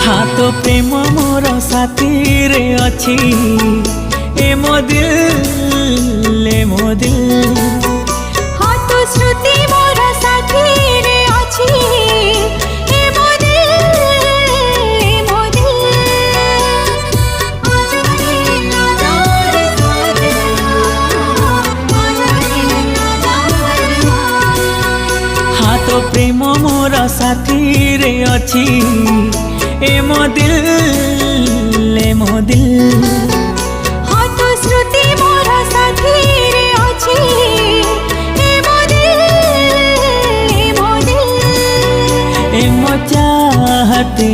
हाँ तो प्रेम मोर साथी रे अच्छी ए मो दिल ए मो दिल। हाँ तो श्रुति मोर साथी रे अच्छी ए मो दिल ए मो दिल। हाँ तो प्रेम मोर साथी रे अच्छी ए मो दिल ए मो दिल। हाँ तो श्रुति मोर साथी रे अच्छी ए मो दिल ए मो दिल। ए मो चाहती